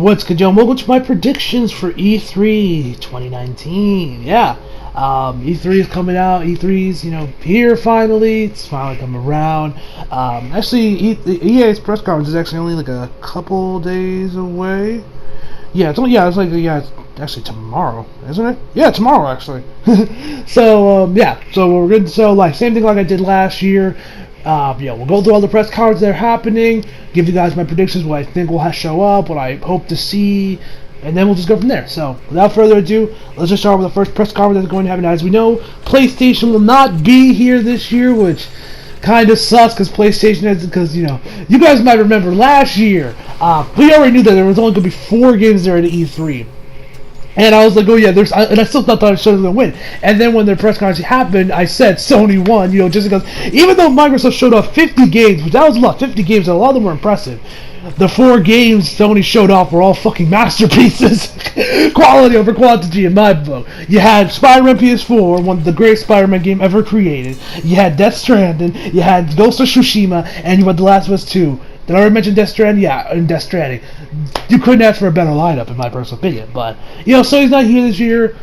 What's good, Joe? Welcome to my predictions for E3 2019. Yeah, E3 is coming out. E3's, here finally. It's finally come around. Actually, EA's press conference is actually only like a couple days away. It's actually tomorrow, isn't it? Yeah, tomorrow actually. So we're good. So same thing like I did last year. We'll go through all the press cards that are happening, give you guys my predictions, what I think will show up, what I hope to see, and then we'll just go from there. So, without further ado, let's just start with the first press conference that's going to happen. As we know, PlayStation will not be here this year, which kind of sucks because you guys might remember last year, we already knew that there was only going to be 4 games there at E3. And I was like, oh yeah, and I still thought Sony was going to win. And then when the press conference happened, I said Sony won, just because, even though Microsoft showed off 50 games, which that was a lot, 50 games, and a lot of them were impressive, the 4 games Sony showed off were all fucking masterpieces. Quality over quantity in my book. You had Spider-Man PS4, one of the greatest Spider-Man game ever created. You had Death Stranding, you had Ghost of Tsushima, and you had The Last of Us 2. Did I already mention Death Stranding? Yeah, in Death Stranding. You couldn't ask for a better lineup, in my personal opinion. But, Sony's not here this year.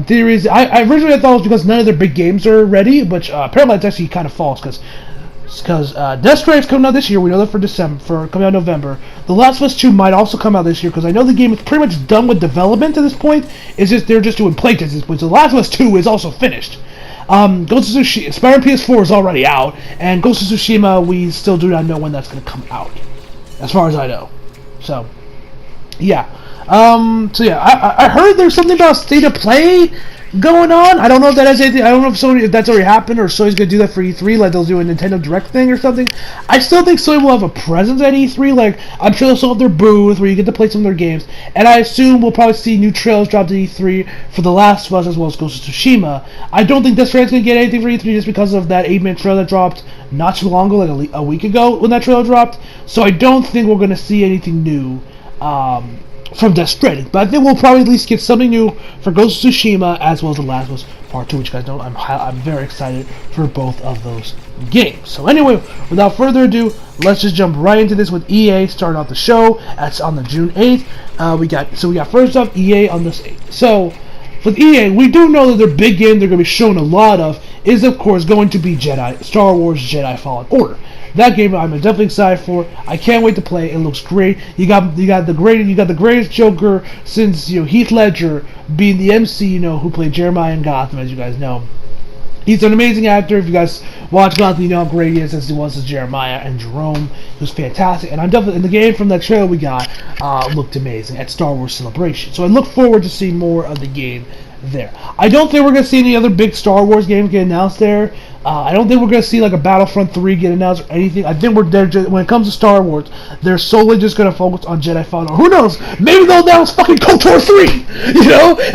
Theories. I originally thought it was because none of their big games are ready, but apparently it's actually kind of false, because Death Stranding's coming out this year. We know that for coming out in November. The Last of Us 2 might also come out this year, because I know the game is pretty much done with development at this point. They're just doing playtests at this point. So The Last of Us 2 is also finished. Ghost of Tsushima, Spider-Man PS4 is already out, and Ghost of Tsushima, we still do not know when that's going to come out, as far as I know. So, yeah. I heard there's something about State of Play going on. I don't know if that has anything. I don't know if that's already happened, or Sony's gonna do that for E3, like they'll do a Nintendo Direct thing or something. I still think Sony will have a presence at E3. Like, I'm sure they'll still have their booth where you get to play some of their games, and I assume we'll probably see new trailers dropped at E3 for The Last of Us as well as Ghost of Tsushima. I don't think Death Stranding's gonna get anything for E3 just because of that 8-minute trailer that dropped not too long ago, like a week ago when that trailer dropped. So I don't think we're gonna see anything new from Death Stranding, but I think we'll probably at least get something new for Ghost of Tsushima as well as The Last of Us Part 2, which you guys know I'm very excited for both of those games. So anyway, without further ado, let's just jump right into this with EA starting off the show. That's on the June 8th. We got first off EA on this 8th. So with EA, we do know that their big game they're going to be showing a lot of is of course going to be Star Wars Jedi Fallen Order. That game I'm definitely excited for. I can't wait to play. It looks great. You got the greatest Joker since Heath Ledger being the MC, who played Jeremiah in Gotham, as you guys know. He's an amazing actor. If you guys watch Gotham, you know how great he is as he was as Jeremiah and Jerome. He was fantastic, and I'm definitely in the game from that trailer we got looked amazing at Star Wars Celebration. So I look forward to seeing more of the game there. I don't think we're going to see any other big Star Wars games get announced there. I don't think we're going to see like a Battlefront 3 get announced or anything. I think when it comes to Star Wars, they're solely just going to focus on Jedi Fallen Order. Who knows? Maybe they'll announce fucking KOTOR 3,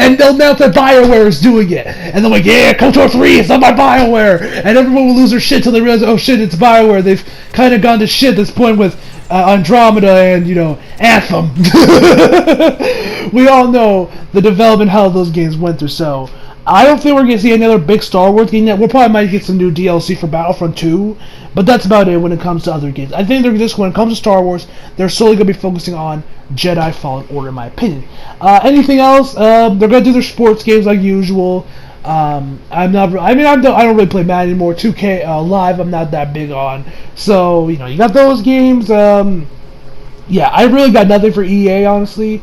and they'll announce that BioWare is doing it. And they're like, yeah, KOTOR 3 is not by BioWare. And everyone will lose their shit till they realize, oh shit, it's BioWare. They've kind of gone to shit at this point with Andromeda and, Anthem. We all know the development hell those games went through, so I don't think we're going to see another big Star Wars game yet. We'll probably might get some new DLC for Battlefront 2, but that's about it when it comes to other games. I think when it comes to Star Wars, they're solely going to be focusing on Jedi Fallen Order, in my opinion. Anything else? They're going to do their sports games like usual. I don't really play Madden anymore. 2K Live, I'm not that big on. So, you got those games. I really got nothing for EA, honestly.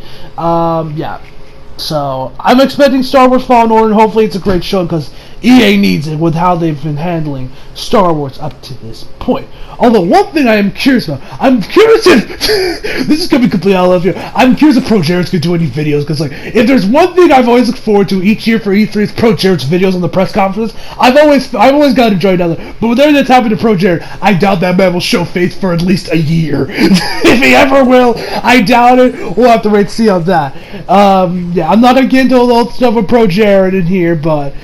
So, I'm expecting Star Wars Fallen Order, and hopefully it's a great show, because EA needs it with how they've been handling Star Wars up to this point. Although, one thing I am curious about, this is going to be completely out of left here, I'm curious if ProJared's going to do any videos, because, if there's one thing I've always looked forward to each year for E3, it's ProJared's videos on the press conferences. I've always got to enjoy that, but with everything that's happened to ProJared, I doubt that man will show face for at least a year. If he ever will, I doubt it. We'll have to wait and see on that. I'm not going to get into all the old stuff with ProJared in here, but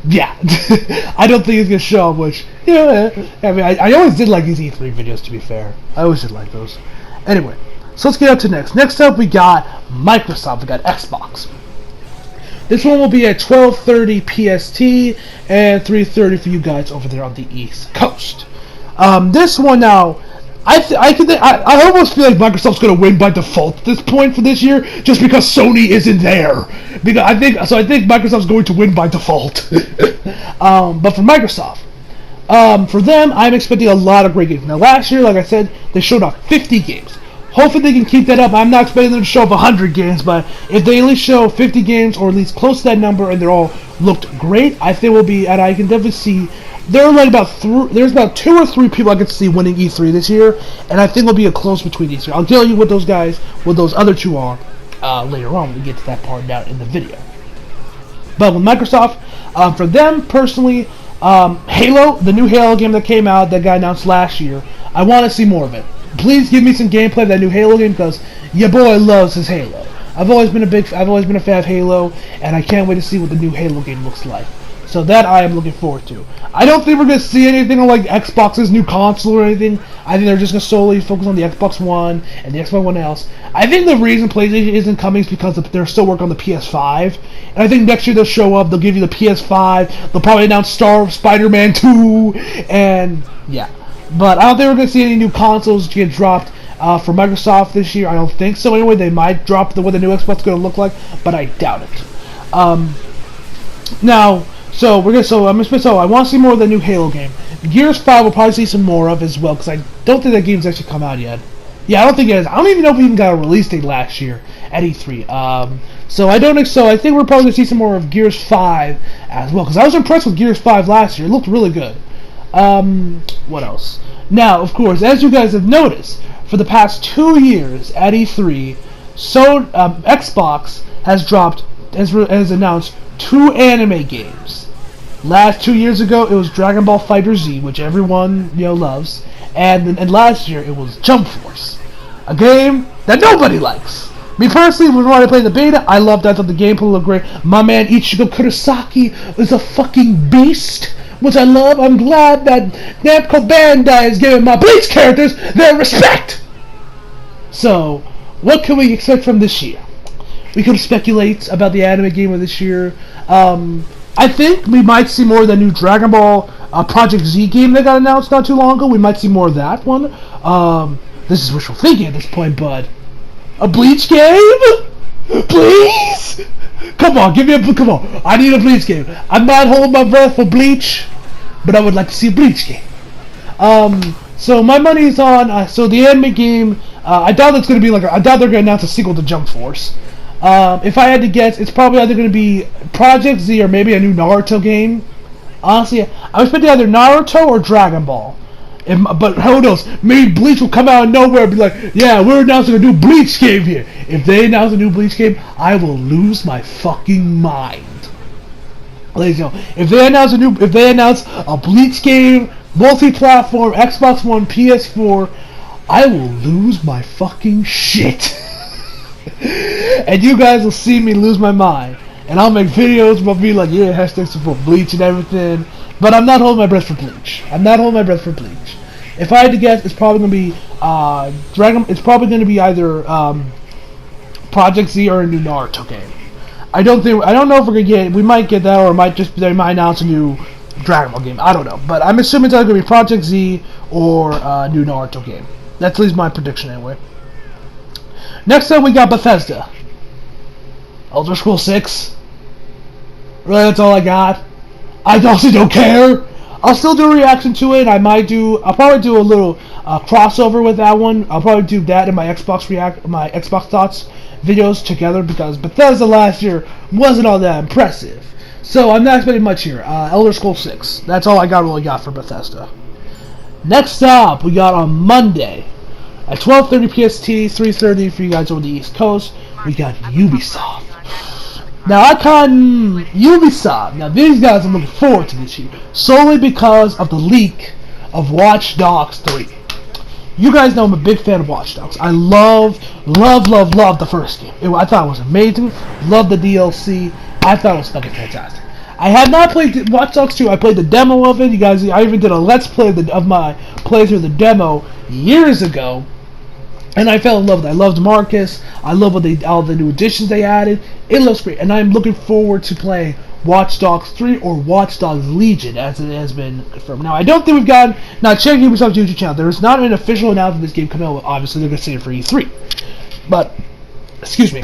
yeah, I don't think he's going to show up, which, I always did like these E3 videos, to be fair. I always did like those. Anyway, so let's get up to next. Next up, we got Microsoft. We got Xbox. This one will be at 12:30 PST and 3:30 for you guys over there on the East Coast. This one now, I almost feel like Microsoft's going to win by default at this point for this year, just because Sony isn't there. Because I think Microsoft's going to win by default. But for Microsoft, for them, I'm expecting a lot of great games. Now, last year, like I said, they showed off 50 games. Hopefully, they can keep that up. I'm not expecting them to show off 100 games, but if they at least show 50 games or at least close to that number, and they're all looked great, I think we'll be. And I can definitely see. There's about 2 or 3 people I could see winning E3 this year, and I think it'll be a close between these 3. I'll tell you what those other 2 are later on when we get to that part down in the video. But with Microsoft, for them personally, Halo, the new Halo game that came out that got announced last year, I want to see more of it. Please give me some gameplay of that new Halo game because your boy loves his Halo. I've always been a fan of Halo, and I can't wait to see what the new Halo game looks like. So that I am looking forward to. I don't think we're going to see anything on like Xbox's new console or anything. I think they're just going to solely focus on the Xbox One and the Xbox One else. I think the reason PlayStation isn't coming is because they're still working on the PS5. And I think next year they'll show up, they'll give you the PS5, they'll probably announce Spider-Man 2, and yeah. But I don't think we're going to see any new consoles get dropped for Microsoft this year. I don't think so anyway. They might drop what the new Xbox is going to look like, but I doubt it. Now... So I want to see more of the new Halo game. Gears 5 will probably see some more of as well because I don't think that game's actually come out yet. Yeah, I don't think it is. I don't even know if we even got a release date last year at E3. So I think we're probably gonna see some more of Gears 5 as well because I was impressed with Gears 5 last year. It looked really good. What else? Now, of course, as you guys have noticed, for the past 2 years at E3, Xbox has announced 2 anime games. Last 2 years ago, it was Dragon Ball FighterZ, which everyone loves, and last year it was Jump Force, a game that nobody likes. Me personally, when I played the beta, I loved it. I thought the gameplay looked great. My man Ichigo Kurosaki is a fucking beast, which I love. I'm glad that Namco Bandai is giving my Bleach characters their respect. So, what can we expect from this year? We could speculate about the anime game of this year. I think we might see more of the new Dragon Ball Project Z game that got announced not too long ago. We might see more of that one. This is wishful thinking at this point, but a Bleach game? Please? Come on, come on. I need a Bleach game. I'm not holding my breath for Bleach, but I would like to see a Bleach game. So my money is on, so the anime game, I doubt it's going to be I doubt they're going to announce a sequel to Jump Force. If I had to guess, it's probably either going to be Project Z or maybe a new Naruto game. Honestly, I was expecting either Naruto or Dragon Ball. But who knows? Maybe Bleach will come out of nowhere and be like, yeah, we're announcing a new Bleach game here. If they announce a new Bleach game, I will lose my fucking mind. Ladies and gentlemen, if they announce a Bleach game, multi-platform, Xbox One, PS4, I will lose my fucking shit. And you guys will see me lose my mind. And I'll make videos about me like, yeah, hashtag support Bleach and everything. But I'm not holding my breath for Bleach. If I had to guess, it's probably gonna be It's probably gonna be either Project Z or a new Naruto game. I don't know if we're gonna get. We might get that, or they might announce a new Dragon Ball game. I don't know, but I'm assuming it's either gonna be Project Z or a new Naruto game. That's at least my prediction anyway. Next up, we got Bethesda. Elder Scrolls 6. Really, that's all I got. I also don't care. I'll still do a reaction to it. I'll probably do a little crossover with that one. I'll probably do that in my Xbox thoughts videos together because Bethesda last year wasn't all that impressive. So I'm not expecting much here. Elder Scrolls 6. That's all I really got for Bethesda. Next up, we got on Monday at 12:30 PST, 3:30 for you guys on the East Coast. We got Ubisoft. Now, Ubisoft. Now, these guys I'm looking forward to this year solely because of the leak of Watch Dogs 3. You guys know I'm a big fan of Watch Dogs. I love the first game. I thought it was amazing. Loved the DLC. I thought it was fucking fantastic. I have not played Watch Dogs 2. I played the demo of it. You guys, I even did a Let's Play of my playthrough of the demo years ago. And I fell in love with it. I loved Marcus. I love all the new additions they added. It looks great. And I'm looking forward to play Watch Dogs 3 or Watch Dogs Legion, as it has been confirmed. Now, I don't think we've gotten... Now, check Ubisoft's YouTube channel. There is not an official announcement of this game coming out. Obviously, they're going to say it for E3. But, excuse me.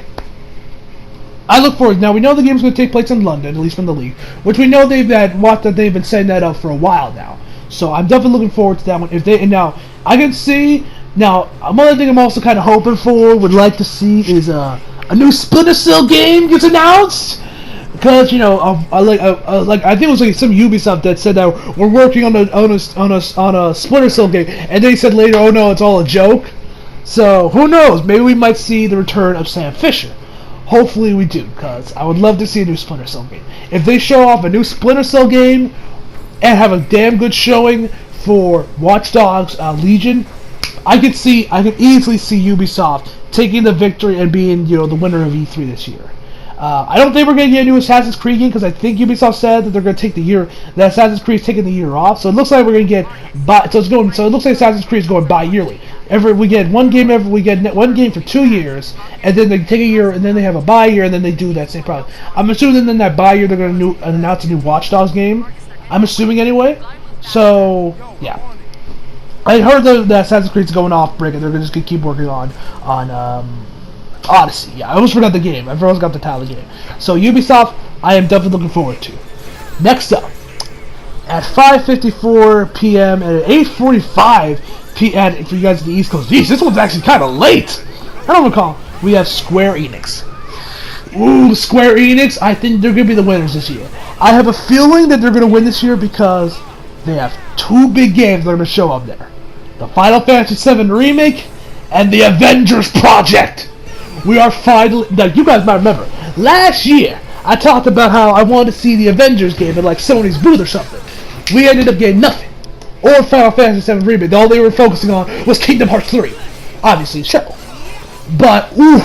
I look forward. Now, we know the game's going to take place in London, at least from the league, which we know they've been setting that up for a while now. So, I'm definitely looking forward to that one. And now, I can see... Now, another thing I'm also kind of hoping for, would like to see, is a new Splinter Cell game gets announced. Because, you know, I think it was like some Ubisoft that said that we're working on a Splinter Cell game, and they said later, oh no, it's all a joke. So who knows? Maybe we might see the return of Sam Fisher. Hopefully we do, because I would love to see a new Splinter Cell game. If they show off a new Splinter Cell game and have a damn good showing for Watch Dogs Legion, I could easily see Ubisoft taking the victory and being, you know, the winner of E3 this year. I don't think we're going to get a new Assassin's Creed game because I think Ubisoft said that they're going to take that Assassin's Creed is taking the year off. So it looks like we're going to get so it looks like Assassin's Creed is going bi-yearly. We get one game for 2 years, and then they take a year, and then they have a bi-year, and then they do that same problem. I'm assuming then that bi-year they're going to announce a new Watch Dogs game. I'm assuming anyway. So yeah. I heard that Assassin's Creed's going off break, and they're just going to keep working on Odyssey. Yeah, I almost forgot the game. I almost got the title of the game. So Ubisoft, I am definitely looking forward to. Next up, at 5:54 p.m. and at 8:45 p.m. for you guys at the East Coast. Jeez, this one's actually kind of late. I don't recall. We have Square Enix. Ooh, Square Enix. I think they're going to be the winners this year. I have a feeling that they're going to win this year because they have 2 big games that are going to show up there. The Final Fantasy VII Remake and the Avengers Project. We are finally... Now, you guys might remember, last year, I talked about how I wanted to see the Avengers game at, like, Sony's booth or something. We ended up getting nothing. Or Final Fantasy VII Remake. All they were focusing on was Kingdom Hearts 3. Obviously, show. But, ooh,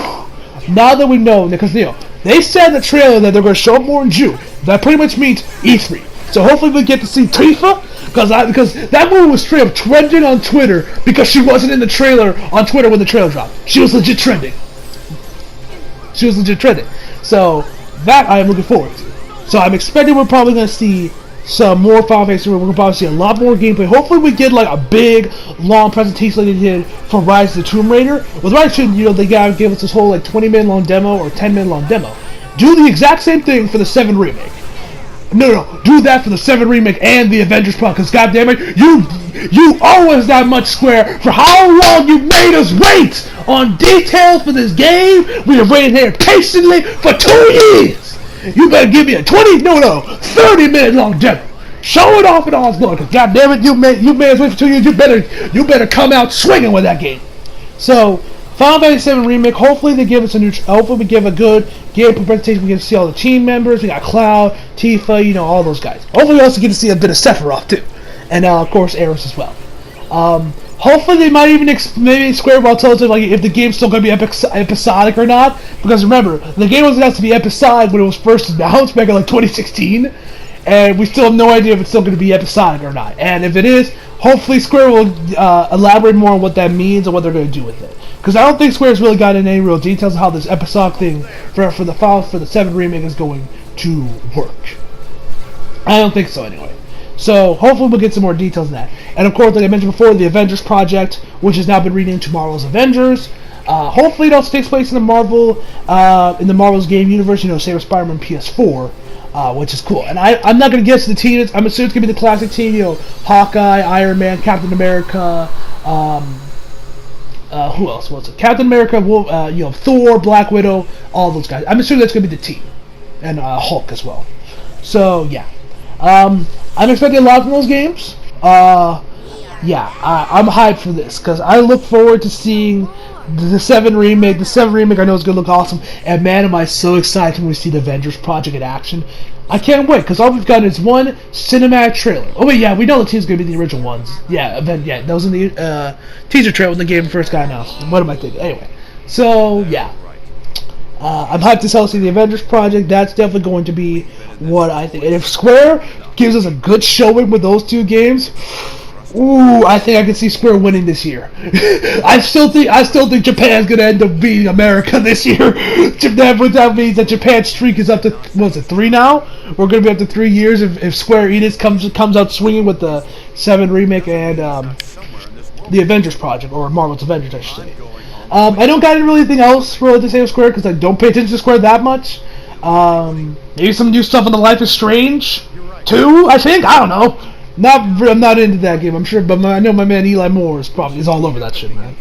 now that we know, because, you know, they said in the trailer that they're going to show up more in June. That pretty much means E3. So hopefully we get to see Tifa, because that movie was straight up trending on Twitter because she wasn't in the trailer on Twitter when the trailer dropped. She was legit trending. So that I am looking forward to. So I'm expecting we're probably going to see some more Final Fantasy. We're going to probably see a lot more gameplay. Hopefully we get like a big, long presentation like they did for Rise of the Tomb Raider. With Rise of the Tomb Raider, you know, they gave us this whole like 20-minute long demo or 10-minute long demo. Do the exact same thing for the 7 remake. No, do that for the 7 remake and the Avengers Project, because goddammit, you owe us that much, Square, for how long you made us wait on details for this game. We have waited here patiently for 2 years. You better give me a 30-minute long demo. Show it off in all its glory, because goddammit, you made us wait for 2 years. You better come out swinging with that game. So, Final Fantasy VII Remake, hopefully they give us hopefully we give a good gameplay presentation. We get to see all the team members. We got Cloud, Tifa, you know, all those guys. Hopefully we also get to see a bit of Sephiroth too. And of course Aeris as well. Hopefully they might even maybe Square will tell us like if the game's still going to be episodic or not. Because remember, the game was announced to be episodic when it was first announced back in like 2016. And we still have no idea if it's still going to be episodic or not. And if it is, hopefully Square will elaborate more on what that means and what they're going to do with it. Because I don't think Square's really gotten any real details on how this episodic thing for the 7 remake is going to work. I don't think so anyway. So hopefully we'll get some more details on that. And of course, like I mentioned before, the Avengers Project, which has now been renamed Tomorrow's Avengers. Hopefully it also takes place in the Marvel's game universe. You know, say with Spider-Man PS4. Which is cool. And I'm not going to guess the team. I'm assuming it's going to be the classic team, you know, Hawkeye, Iron Man, Captain America, who else was it? Captain America, you know, Thor, Black Widow, all those guys. I'm assuming that's going to be the team. And Hulk as well. So, yeah. I'm expecting a lot from those games. Yeah, I'm hyped for this, because I look forward to seeing the 7 remake. The 7 remake I know is going to look awesome, and man, am I so excited when we see the Avengers Project in action. I can't wait, because all we've gotten is one cinematic trailer. Oh wait, yeah, we know the team's going to be the original ones. Yeah, that was in the teaser trailer when the game first got announced. What am I thinking? Anyway, so yeah. I'm hyped to see the Avengers Project. That's definitely going to be what I think. And if Square gives us a good showing with those 2 games, ooh, I think I can see Square winning this year. I still think Japan's gonna end up beating America this year. That means that Japan's streak is up to, what is it, 3 now? we're gonna be up to 3 years if Square Enix comes out swinging with the 7 remake and the Avengers project, or Marvel's Avengers, I should say. I don't got anything else really to say of Square because I don't pay attention to Square that much. Maybe some new stuff on the Life is Strange 2, I think. I don't know. I'm not into that game, I'm sure, but I know my man Eli Moore is all over that shit, man.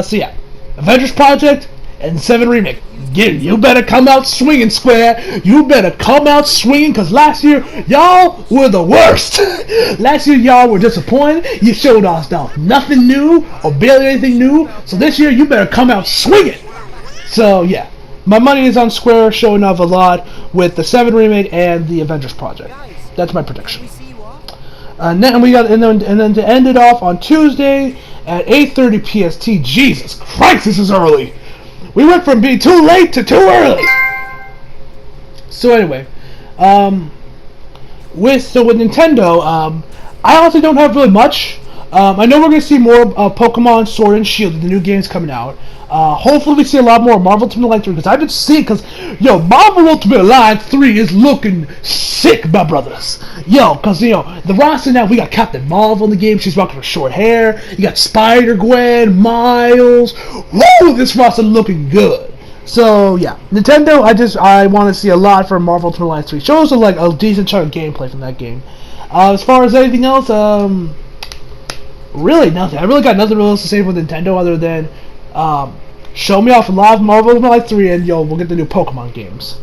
So yeah, Avengers Project and 7 Remake. You better come out swinging, Square. You better come out swinging, because last year, y'all were the worst. Last year, y'all were disappointed. You showed us nothing new, or barely anything new. So this year, you better come out swinging. So yeah, my money is on Square showing off a lot with the 7 Remake and the Avengers Project. That's my prediction. And then to end it off on Tuesday at 8:30 PST. Jesus Christ, this is early. We went from being too late to too early. So anyway, with Nintendo, I honestly don't have really much. I know we're gonna see more Pokemon Sword and Shield, the new games coming out. Hopefully we see a lot more Marvel Ultimate Alliance 3, because I've been seeing, Marvel Ultimate Alliance 3 is looking sick, my brothers. Because, the roster now, we got Captain Marvel in the game, she's rocking her short hair, you got Spider-Gwen, Miles, whoa, this roster looking good. So, yeah, Nintendo, I want to see a lot from Marvel Ultimate Alliance 3. Shows like a decent chunk of gameplay from that game. As far as anything else, really nothing. I really got nothing else to say for Nintendo other than show me off a lot of Marvel Ultimate Alliance 3, and we'll get the new Pokemon games.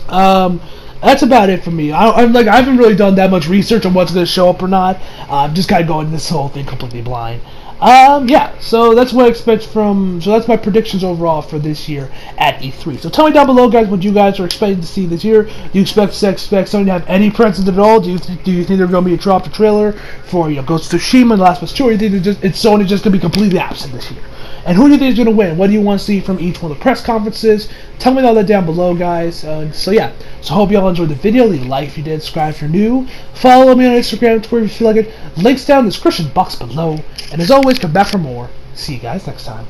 That's about it for me. I haven't really done that much research on what's going to show up or not. I'm just kind of going this whole thing completely blind. Yeah, so that's what I expect so that's my predictions overall for this year at E3. So tell me down below, guys, what you guys are expecting to see this year. Do you expect Sony to have any presence at all? Do you think there's going to be a drop a trailer for Ghost of Tsushima and Last of Us 2, or do you think it's Sony just going to be completely absent this year? And who do you think is going to win? What do you want to see from each one of the press conferences? Tell me all that down below, guys. So yeah, so hope you all enjoyed the video. Leave a like if you did, subscribe if you're new. Follow me on Instagram, Twitter if you feel like it. Links down in the description box below. And as always, come back for more. See you guys next time.